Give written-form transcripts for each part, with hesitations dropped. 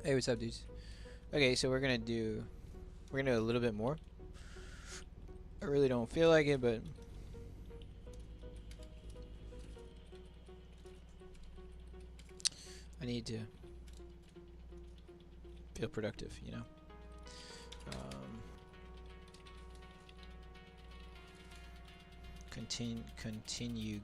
Hey, what's up, dudes? Okay, so we're gonna do a little bit more. I really don't feel like it, but I need to feel productive, you know. Continued.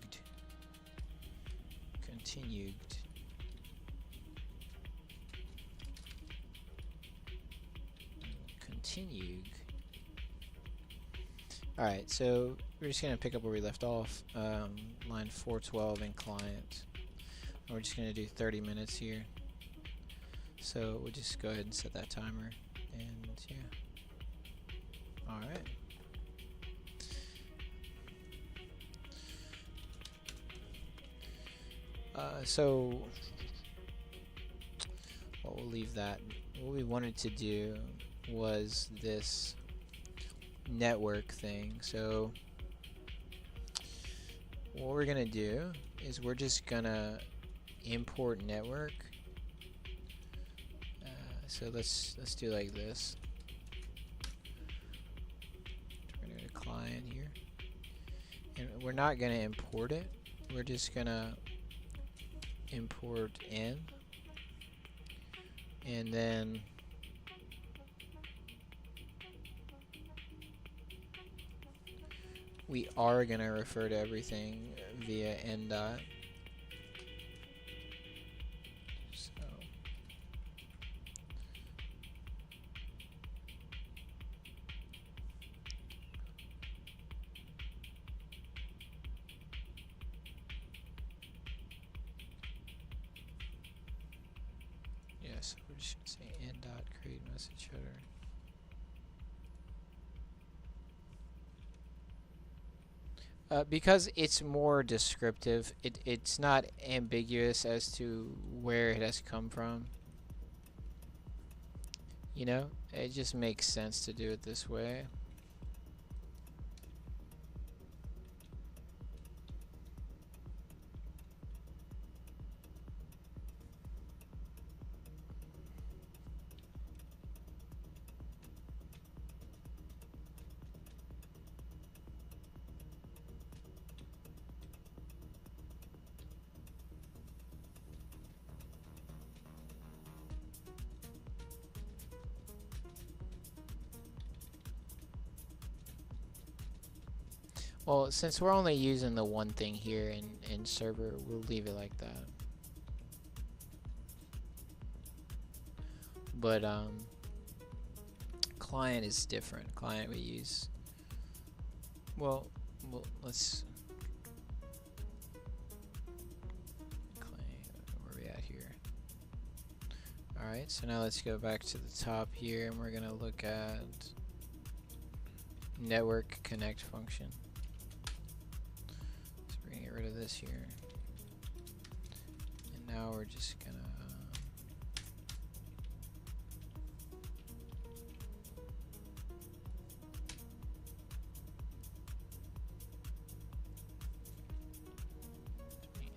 Alright, so we're just going to pick up where we left off. Line 412 in client. We're just going to do 30 minutes here. So we'll just go ahead and set that timer. And yeah. Alright. So well, we'll leave that. What we wanted to do was this network thing. So what we're gonna do is we're just gonna import network. So let's do like this. We're gonna go to client here, and we're not gonna import it. We're just gonna import in, and then we are going to refer to everything via n dot. So yes, we're just going to say n dot create message header. Because it's more descriptive, it's not ambiguous as to where it has come from. You know, it just makes sense to do it this way. Well, since we're only using the one thing here in server, we'll leave it like that. But client is different. Client we use. Well, let's. Where are we at here? All right. So now let's go back to the top here, and we're gonna look at network connect function. Get rid of this here, and now we're just gonna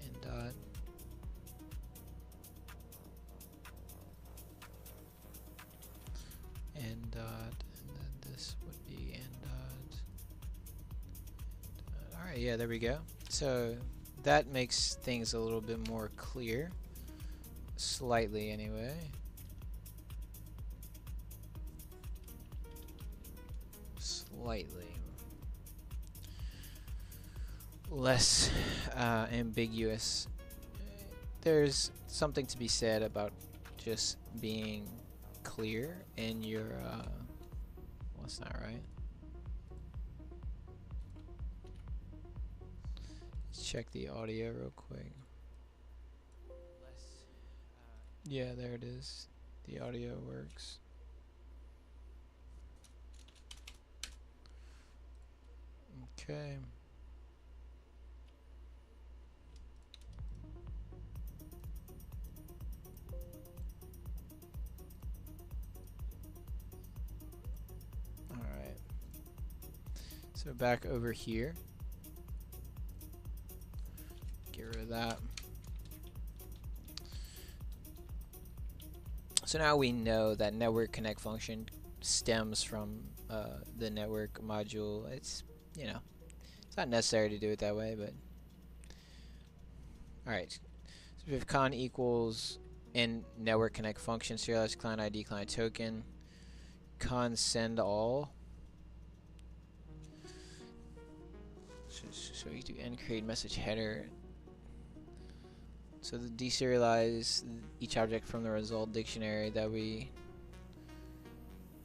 n dot and then this would be n dot. All right, yeah, there we go. So that makes things a little bit more clear, slightly anyway. Slightly less ambiguous. There's something to be said about just being clear in your well, that's not right. Check the audio real quick. Yeah, there it is. The audio works. Okay. All right. So back over here. Get rid of that. So now we know that network connect function stems from the network module. It's, you know, it's not necessary to do it that way, but alright. So we have con equals in network connect function serialized client ID client token con send all. So we do n create message header. So the deserialize each object from the result dictionary that we.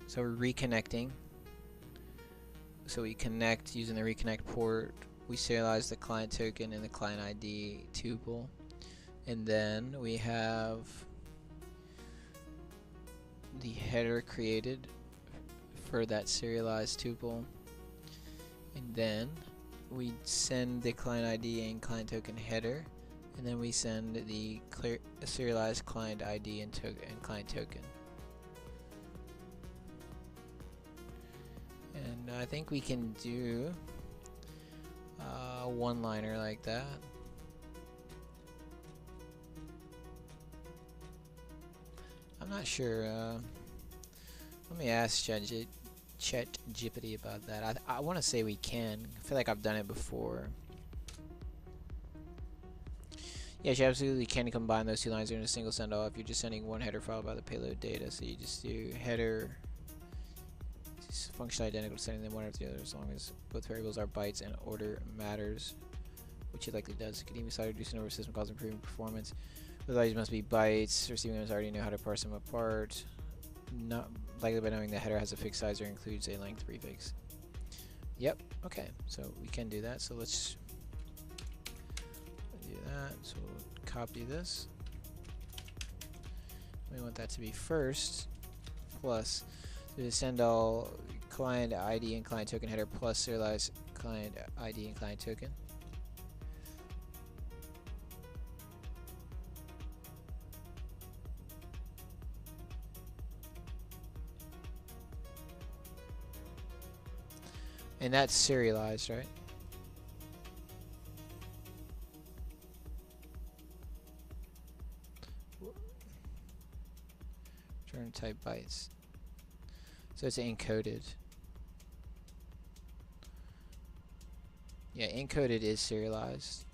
So we're reconnecting. So we connect using the reconnect port. We serialize the client token and the client ID tuple, and then we have the header created for that serialized tuple, and then we send the client ID and client token header, and then we send the serialized client ID and client token. And I think we can do a one-liner like that. I'm not sure. Let me ask ChatGPT about that. I want to say we can. I feel like I've done it before. Yes, you absolutely can combine those two lines in a single send-off. You're just sending one header file by the payload data, so you just do header function identical, sending them one after the other as long as both variables are bytes and order matters, which it likely does. It could even start reducing over system calls, improving performance. The values must be bytes. Receiving ones already know how to parse them apart. Not likely by knowing the header has a fixed size or includes a length prefix. Yep. Okay. So we can do that. So let's do that. So we'll copy this. We want that to be first plus. So send all client ID and client token header plus serialized client ID and client token. And that's serialized, right? Return type bytes. So it's encoded. Yeah, encoded is serialized.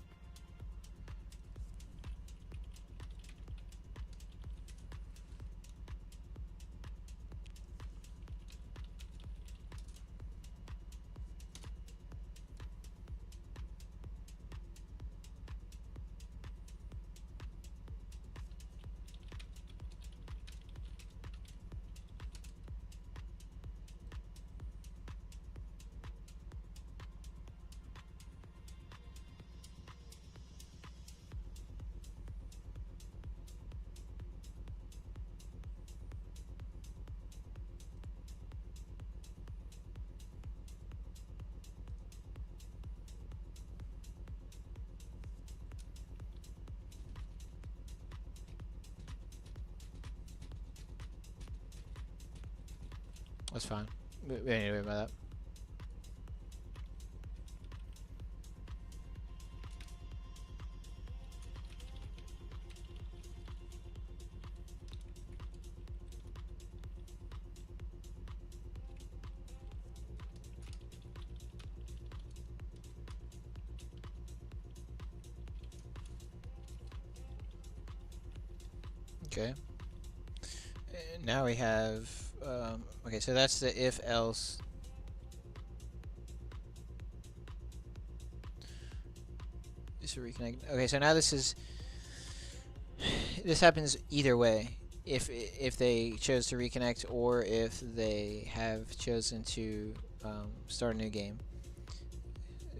That's fine. Anyway, about that. Okay. Now we have. Okay, so that's the if else. Just to reconnect. Okay, so now this is. This happens either way. If they chose to reconnect or if they have chosen to start a new game.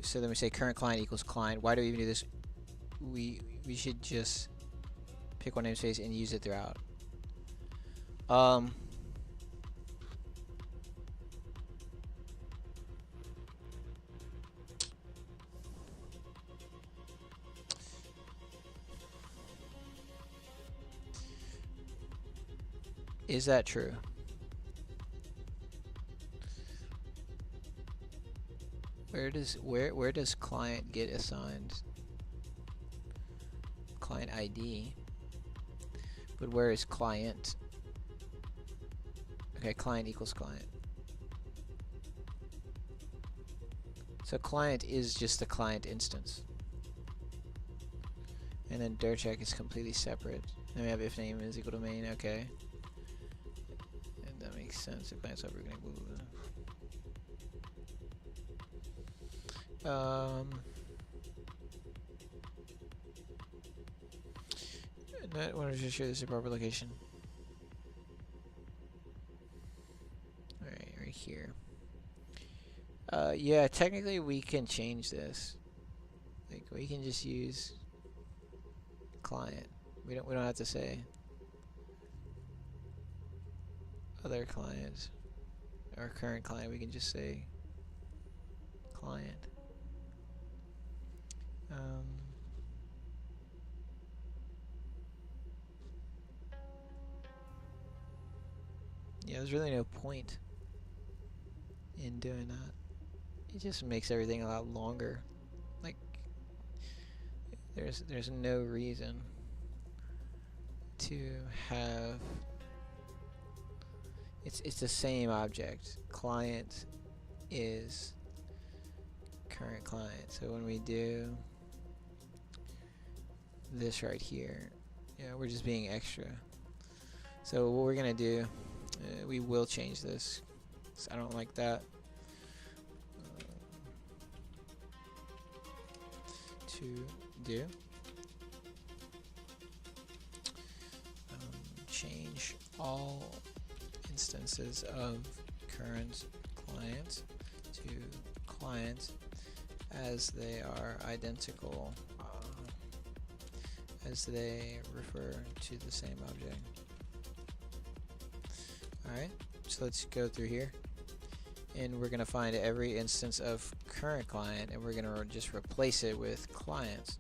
So then we say current client equals client. Why do we even do this? We should just pick one namespace and use it throughout. Is that true? Where does client get assigned? Client ID. But where is client? Okay, client equals client. So client is just the client instance. And then dir check is completely separate. Then we have if name is equal to main, okay. And that makes sense. The client's over gonna move. I wanted to show this is a proper location. Alright, right here. Yeah, technically we can change this. Like we can just use client. We don't have to say other clients or current client. We can just say client. Yeah, there's really no point in doing that. It just makes everything a lot longer. Like there's no reason to have it's the same object. Client is current client. So when we do this right here, yeah, we're just being extra. So what we're gonna do, we will change this. I don't like that. To do change all instances of current client to client as they are identical, as they refer to the same object. Alright, so let's go through here, and we're going to find every instance of current client, and we're going to just replace it with clients.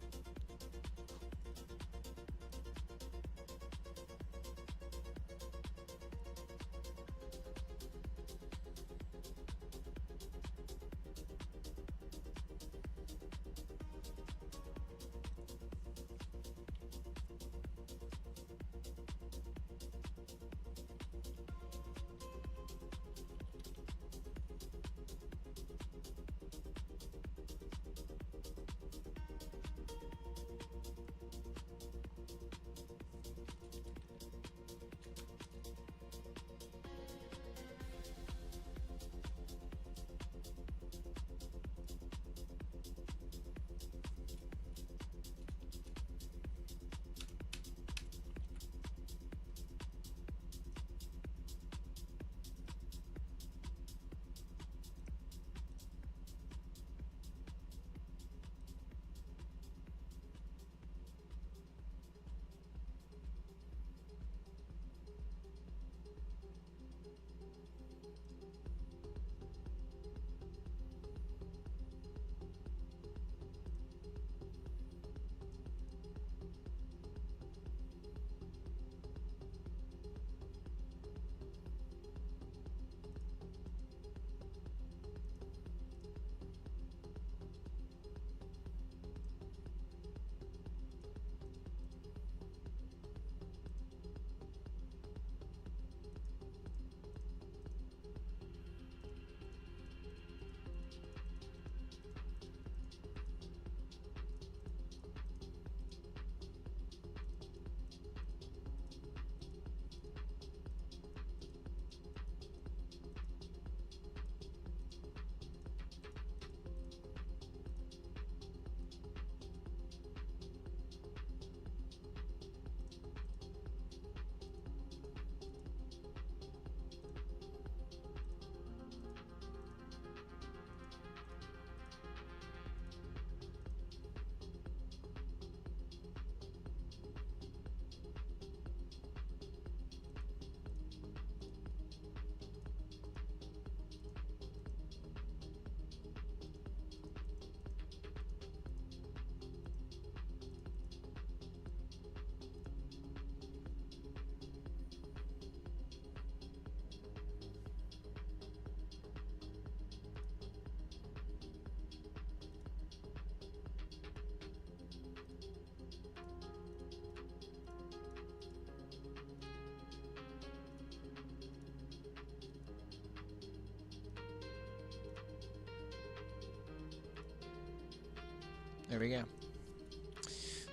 There we go.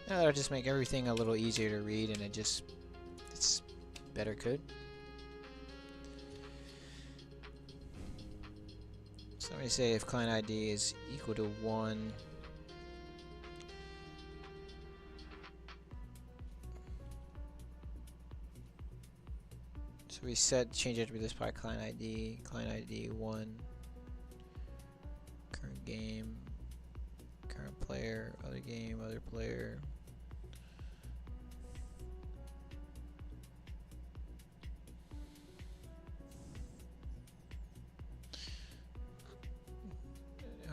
Now that'll just make everything a little easier to read, and it's better code. So let me say if client ID is equal to 1, so we change it to this by client ID 1, current game, current player, other game, other player.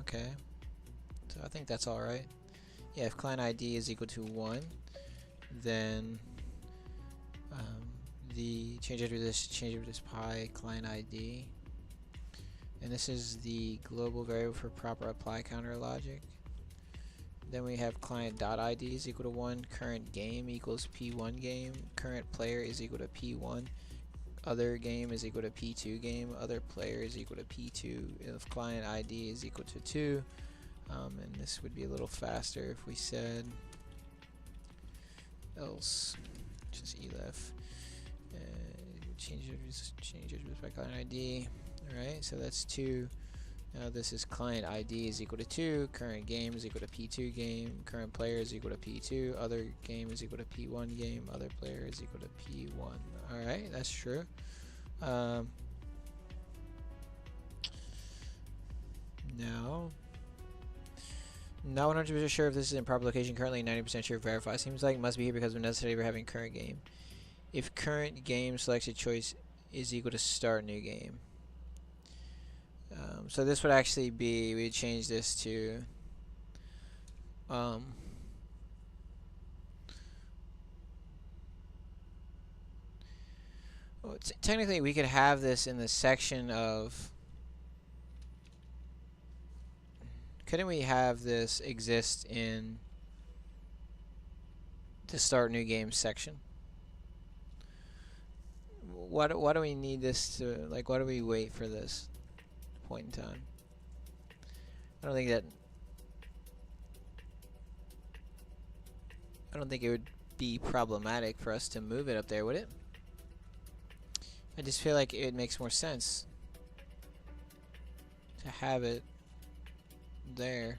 Okay, so I think that's all right. Yeah, if client ID is equal to 1, then change it to this pi client ID, and this is the global variable for proper apply counter logic. Then we have client dot ID is equal to 1, current game equals P1 game, current player is equal to P1, other game is equal to P2 game, other player is equal to P2 if client ID is equal to 2. And this would be a little faster if we said else, just elif, change it by client ID. Alright, so that's 2. Now this is client ID is equal to 2, current game is equal to P2 game, current player is equal to P2, other game is equal to P1 game, other player is equal to P1. Alright, that's true. Now, not 100% sure if this is in proper location, currently 90% sure verify. Seems like it must be here because of necessity for having current game. If current game selected choice is equal to start new game. So this would actually be, we'd change this to well, technically we could have this in the section of, couldn't we have this exist in the start new game section? Why do we need this to, like, why do we wait for this point in time? I don't think it would be problematic for us to move it up there, would it? I just feel like it makes more sense to have it there.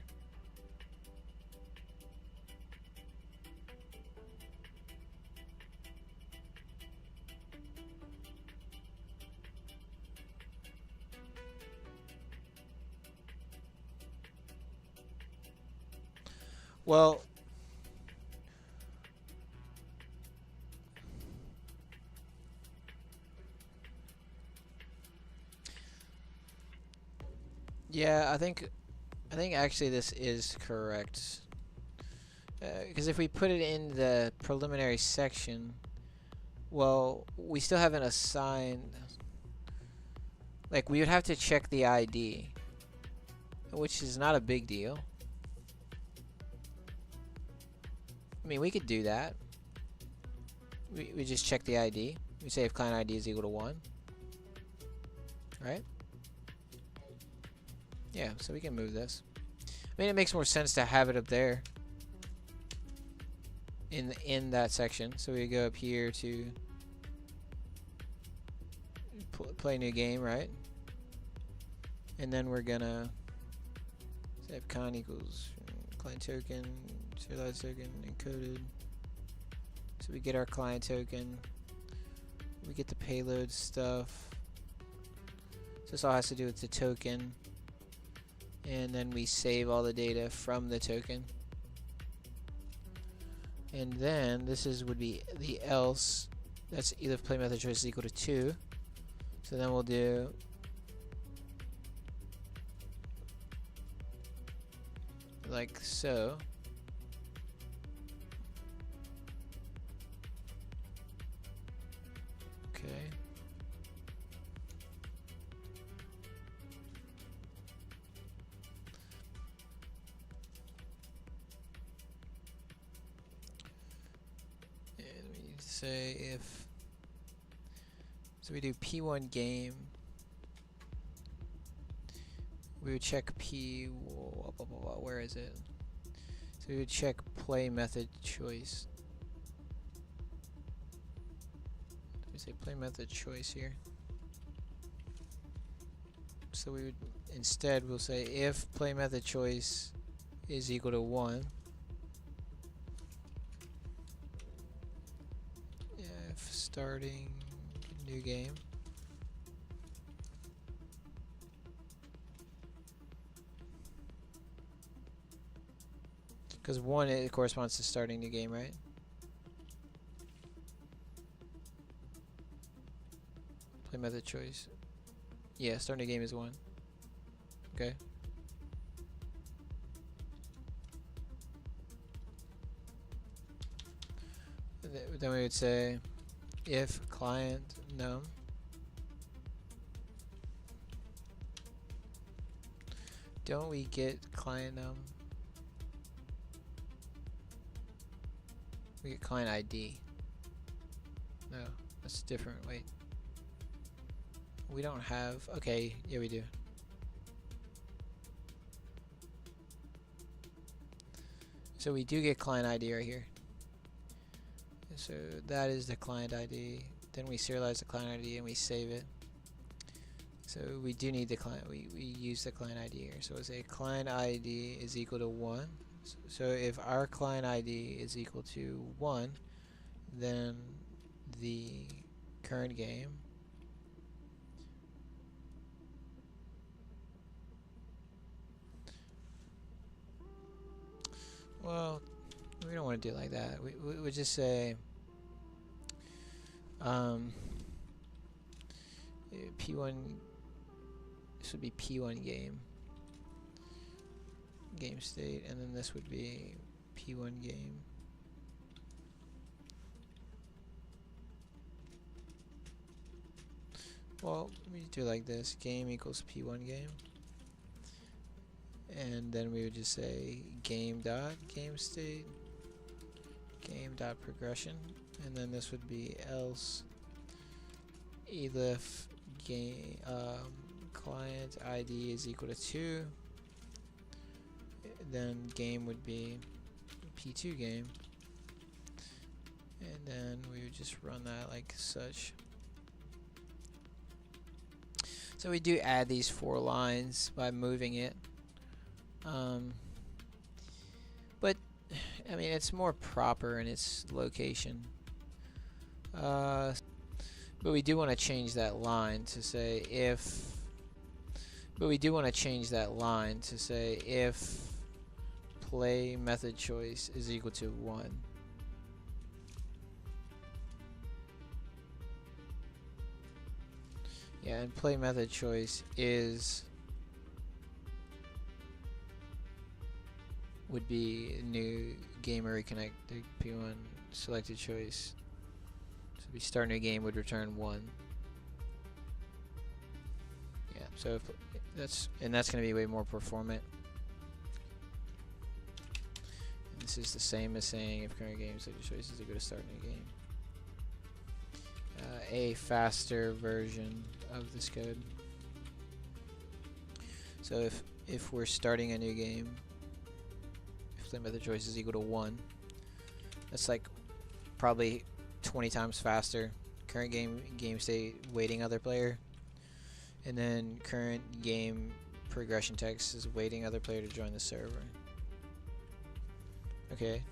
Well, yeah, I think actually this is correct. Because if we put it in the preliminary section, well, we still haven't assigned, like, we would have to check the ID, which is not a big deal. I mean, we could do that. We just check the ID. We say if client ID is equal to 1. Right? Yeah, so we can move this. I mean, it makes more sense to have it up there in that section. So we go up here to play new game, right? And then we're gonna say if con equals client token, serialized token encoded. So we get our client token. We get the payload stuff. So this all has to do with the token. And then we save all the data from the token. And then this would be the else. That's either play method choice is equal to 2. So then we'll do like so. Okay. And we need to say if, so we do P1 game. We would check P, where is it? So we would check play method choice. We say play method choice here. So we would instead we'll say if play method choice is equal to 1, if starting new game, because 1 it corresponds to starting new game, right? Play method choice. Yeah, starting new game is 1. Okay. Then we would say if client num don't we get client num? We get client ID. No, that's different. Wait. We don't have. Okay, yeah, we do. So we do get client ID right here. So that is the client ID. Then we serialize the client ID and we save it. So we do need the client. We use the client ID here. So it's a client ID is equal to 1. So if our client ID is equal to 1, then the current game well, we don't want to do it like that. We would just say P1, this would be P1 game state, and then this would be P1 game. Well, we do it like this, game equals P1 game, and then we would just say game dot game state, game dot progression, and then this would be else elif game client ID is equal to 2. Then game would be P2 game, and then we would just run that like such. So we do add these 4 lines by moving it, but I mean it's more proper in its location, but we do want to change that line to say if play method choice is equal to 1. Yeah, and play method choice would be new game or reconnect. The P1 selected choice. So we start new game would return 1. Yeah, so if that's going to be way more performant. This is the same as saying if current game selected choice is equal to start new game. A faster version of this code. So if we're starting a new game, if play method choice is equal to 1, that's like probably 20 times faster. Current game state waiting other player, and then current game progression text is waiting other player to join the server. Okay.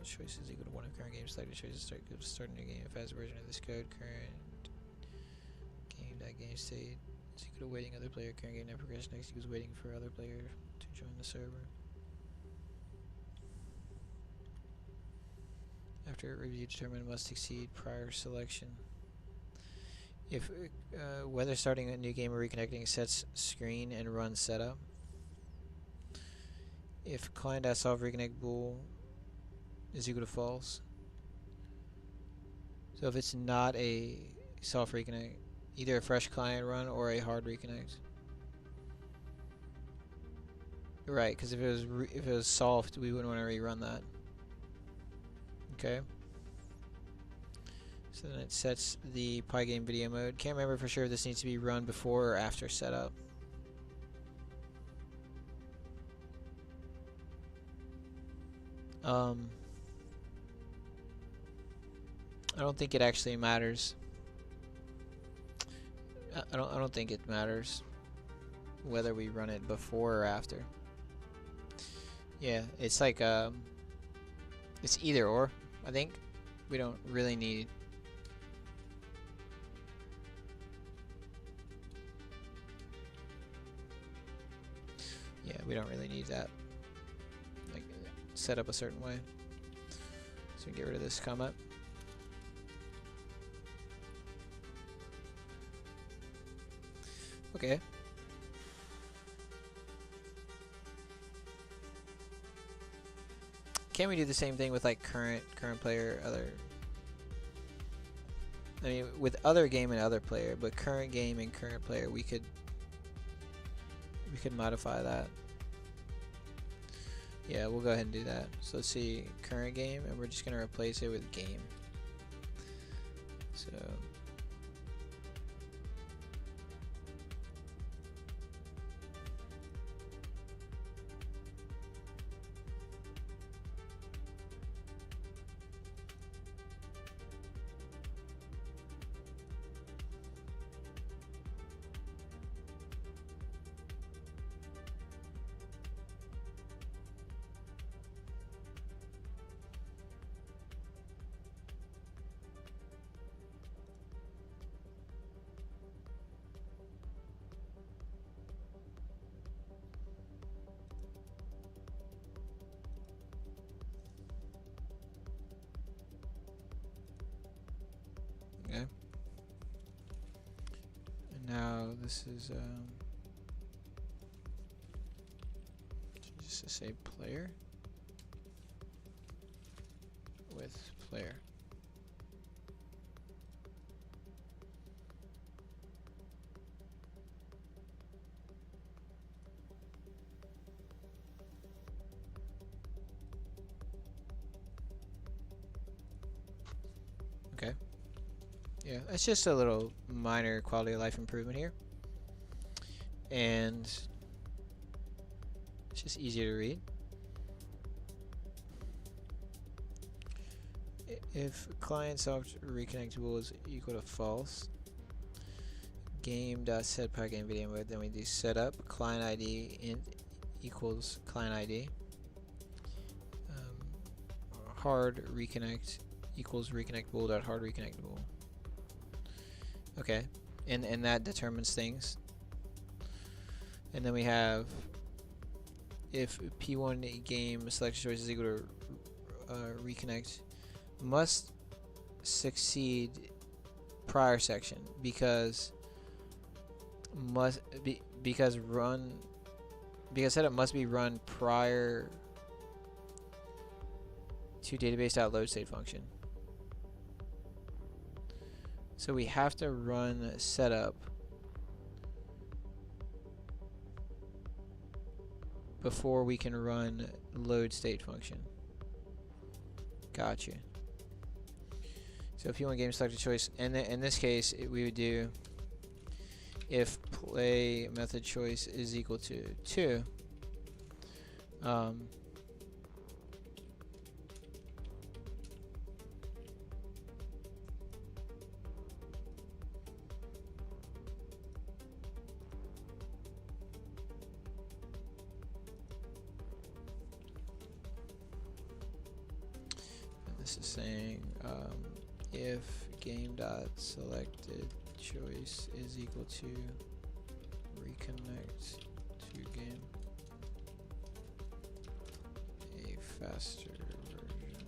Choice is equal to 1 of current game selected choices start a new game. A fast version of this code, current game.game state is equal to waiting other player, current game progression next equals waiting for other player to join the server. After review determine must exceed prior selection. If whether starting a new game or reconnecting sets screen and run setup. If client.solve reconnect bool is equal to false. So if it's not a soft reconnect, either a fresh client run or a hard reconnect. Right, because if it was solved, we wouldn't want to rerun that. Okay. So then it sets the Pygame video mode. Can't remember for sure if this needs to be run before or after setup. I don't think it actually matters. I don't think it matters whether we run it before or after. Yeah, it's like it's either or. I think we don't really need. Yeah, we don't really need that. Like set up a certain way. So we get rid of this comment. Okay. Can we do the same thing with like current player, other? I mean, with other game and other player, but current game and current player, we could modify that. Yeah, we'll go ahead and do that. So let's see, current game, and we're just gonna replace it with game. So. Okay. And now this is just to say player with player. Okay. Yeah, it's just a little minor quality of life improvement here. And it's just easier to read. If client soft reconnectable is equal to false, game.setPygame video mode, then we do setup client ID int equals client ID. Hard reconnect equals reconnectable.hard reconnectable. Okay, and that determines things. And then we have if P1 game selection choice is equal to reconnect must succeed prior section because setup must be run prior to database.load state function. So we have to run setup before we can run load state function. Gotcha. So if you want game selected choice, and in this case we would do if play method choice is equal to 2. This is saying if game.selected choice is equal to reconnect to game, a faster version.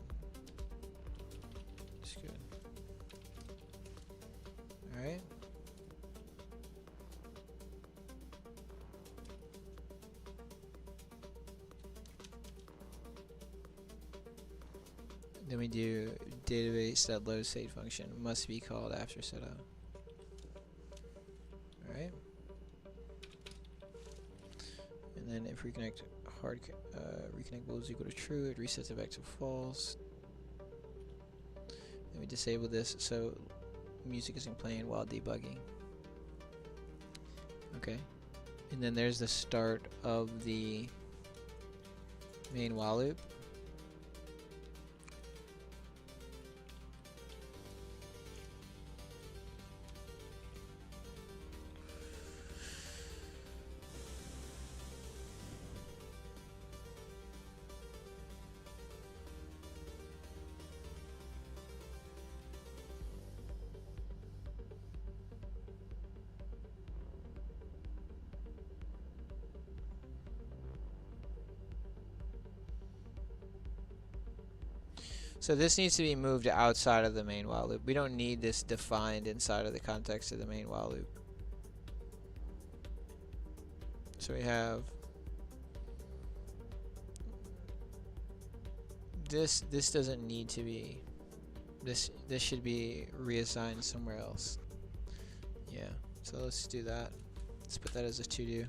It's good. Alright. Then we do database.load state function must be called after setup. Alright. And then if reconnect hard reconnect is equal to true. It resets it back to false. Then we disable this so music isn't playing while debugging. Okay, and then there's the start of the main while loop. So this needs to be moved outside of the main while loop. We don't need this defined inside of the context of the main while loop. So we have this doesn't need to be, this should be reassigned somewhere else. Yeah, so let's do that. Let's put that as a to do.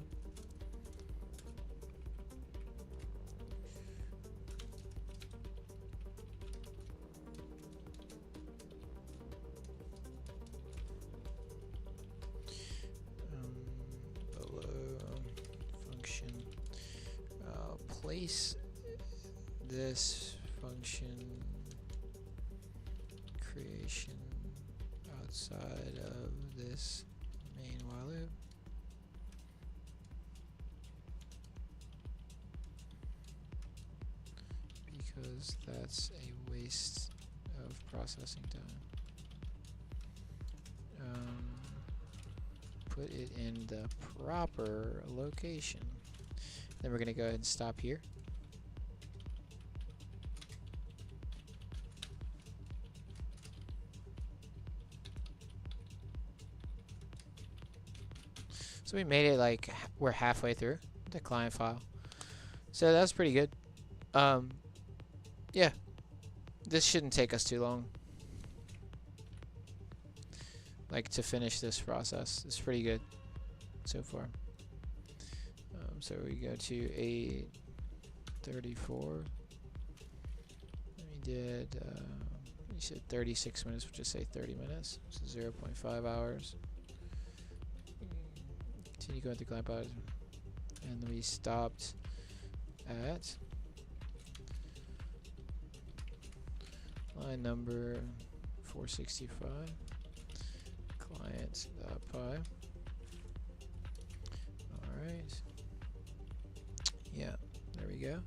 Place this function creation outside of this main while loop. Because that's a waste of processing time. Put it in the proper location. Then we're going to go ahead and stop here. So we made it like we're halfway through the client file. So that's pretty good. Yeah, this shouldn't take us too long. Like to finish this process, it's pretty good so far. So we go to 8:34. We did, you said 36 minutes, we'll just say 30 minutes. So 0.5 hours. Continue going through client files. And we stopped at line number 465. Client.py. Alright. Yeah, there we go.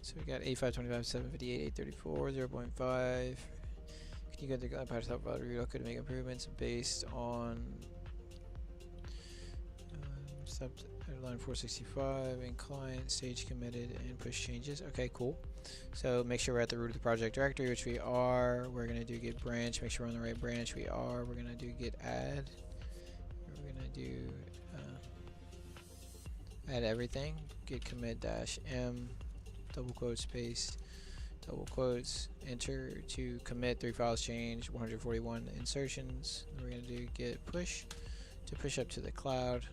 So we got 8525, 758, 834, 0.5. Can you go to the power top about reload to make improvements based on line 465 and client stage committed and push changes. Okay, cool. So make sure we're at the root of the project directory, which we are. We're gonna do git branch. Make sure we're on the right branch. We are. We're gonna do git add. We're gonna do add everything. Git commit dash m double quotes paste double quotes enter to commit 3 files change 141 insertions. We're gonna do git push to push up to the cloud.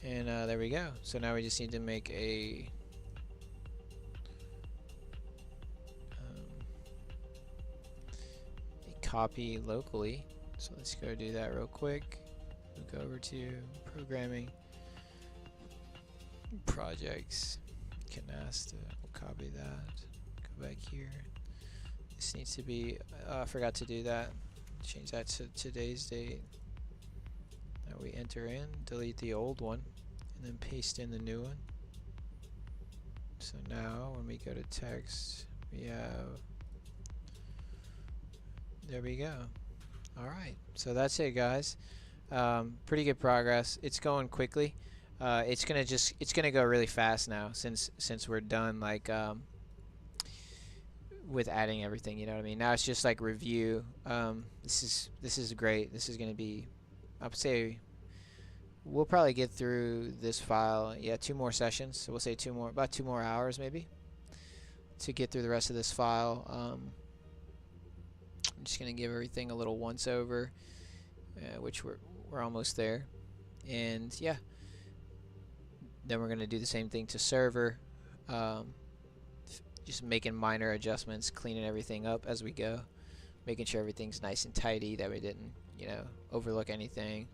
And there we go. So now we just need to make a copy locally. So let's go do that real quick. We'll go over to programming, projects, Canasta. We'll copy that. Go back here. This needs to be, I forgot to do that. Change that to today's date. That we enter in, delete the old one, and then paste in the new one. So now when we go to text, we have, there we go. Alright, so that's it, guys. Pretty good progress. It's going quickly. It's gonna go really fast now since we're done like with adding everything, you know what I mean? Now it's just like review. This is great. This is gonna be, I would say we'll probably get through this file, 2 more sessions, so we'll say about 2 more hours maybe to get through the rest of this file. I'm just gonna give everything a little once over, which we're almost there, and yeah, Then we're going to do the same thing to server. Just making minor adjustments, cleaning everything up as we go, making sure everything's nice and tidy, that we didn't, you know, overlook anything.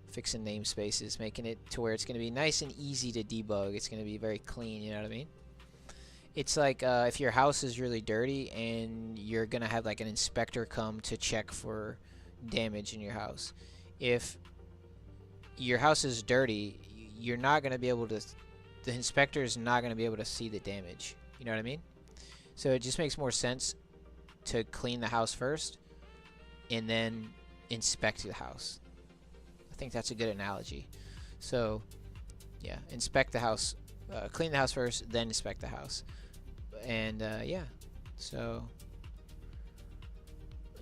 Fixing namespaces, making it to where it's going to be nice and easy to debug. It's going to be very clean, you know what I mean? It's like if your house is really dirty and you're going to have like an inspector come to check for damage in your house. If your house is dirty, you're not going to be able to, the inspector is not going to be able to see the damage. You know what I mean? So it just makes more sense to clean the house first and then inspect the house. I think that's a good analogy. So yeah, inspect the house, clean the house first, then inspect the house. And yeah, so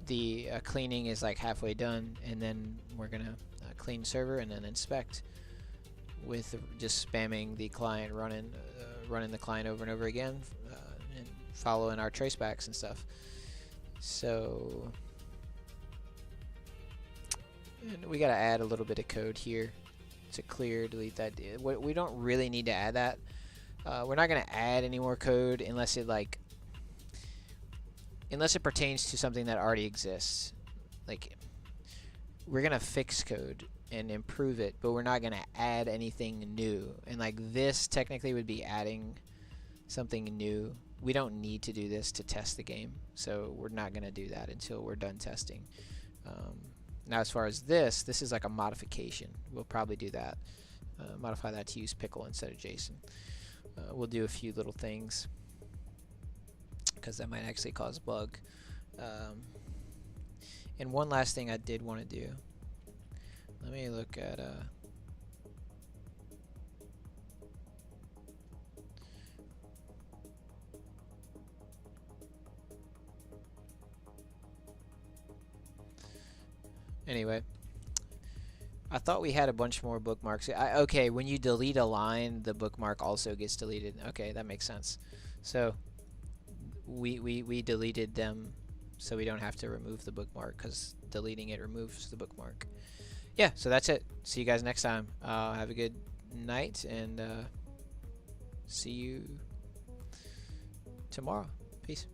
the cleaning is like halfway done, and then we're gonna clean server and then inspect with just spamming the client, running the client over and over again, and following our tracebacks and stuff. So and we gotta add a little bit of code here to clear, delete that. We don't really need to add that. We're not gonna add any more code unless it pertains to something that already exists. Like, we're gonna fix code and improve it, but we're not gonna add anything new. And like this technically would be adding something new. We don't need to do this to test the game, so we're not gonna do that until we're done testing. Now as far as this is like a modification. We'll probably do that. Modify that to use pickle instead of JSON. We'll do a few little things because that might actually cause a bug. And one last thing I did want to do. Let me look at anyway, I thought we had a bunch more bookmarks. Okay, when you delete a line, the bookmark also gets deleted. Okay, that makes sense. So we deleted them so we don't have to remove the bookmark, because deleting it removes the bookmark. Yeah, so that's it. See you guys next time. Have a good night, and see you tomorrow. Peace.